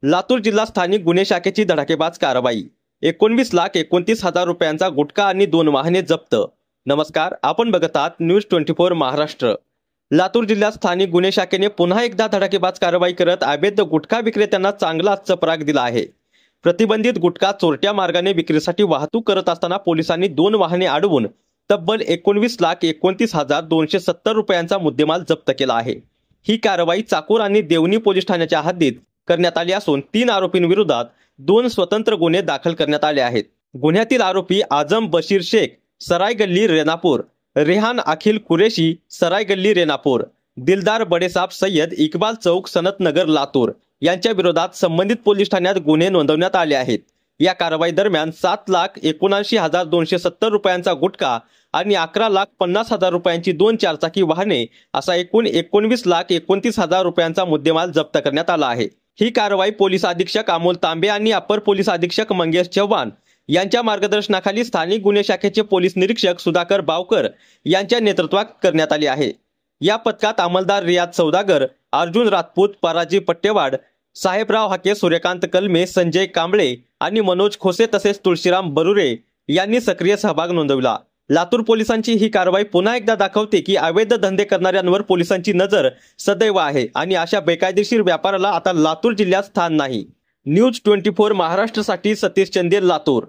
लातूर जिल्हा स्थानिक गुन्हे शाखेची धडाकेबाज कारवाई। 19,29,000 रुपयांचा गुटखा आणि 2 वाहने जप्त। नमस्कार, आपण बघत आहात न्यूज 24 महाराष्ट्र। लातूर जिल्ह्यात स्थानिक गुन्हे शाखेने पुन्हा एकदा धडाकेबाज कारवाई करत अवैध गुटखा विक्रेत्यांना चांगलाच चपराक दिला आहे। प्रतिबंधित गुटखा चोरट्या मार्गाने विक्रीसाठी वाहतूक करत असताना पोलिसांनी 2 वाहने अडवून तब्बल 19,29,270 रुपयांचा मुद्देमाल जप्त केला आहे। ही कारवाई चाकूर आणि देवणी पोलीस ठाण्याच्या हद्दीत करण्यात आली असून 3 आरोपींविरोधात 2 स्वतंत्र गुन्हे दाखल करण्यात आले आहेत। गुन्ह्यातील आरोपी आजम बशीर शेख, सराय गल्ली रेनापूर, रेहान अखिल कुरेशी, सराय गल्ली रेनापूर, दिलदार बडेसाब सय्यद, इकबाल चौक, सनत नगर, लातूर यांच्या विरोधात संबंधित पोलीस ठाण्यात गुन्हे नोंदवण्यात आले आहेत। या कारवाई दरम्यान 7,79,270 रुपयांचा गुटखा आणि 11,50,000 रुपयांची 2 चारचाकी वाहने असा एकूण 19,29,000 रुपयांचा मुद्देमाल जप्त करण्यात आला आहे। ही कारवाई पोलीस अधीक्षक अमोल तांबे आणि अपर पोलीस अधीक्षक मंगेश चव्हाण यांच्या मार्गदर्शनाखाली स्थानिक गुन्हे शाखेचे पोलीस निरीक्षक सुधाकर बावकर यांच्या नेतृत्वात करण्यात आली आहे। या पथकात अंमलदार रियाज सौदागर, अर्जुन राजपूत, पराजी पट्टेवाड, साहेबराव हाके, सूर्यकांत कलमे, संजय कांबळे आणि मनोज खोसे तसेच तुळशीराम बरुरे यांनी सक्रिय सहभाग नोंदवला। लातूर पोलिसांची ही कारवाई पुन्हा एकदा दाखवते की अवैध धंदे करणाऱ्यांवर पोलिसांची नजर सदैव आहे आणि अशा बेकायदेशीर व्यापाराला आता लातूर जिल्ह्यात स्थान नाही। न्यूज 24 महाराष्ट्रासाठी सतीश चंदेल, लातूर।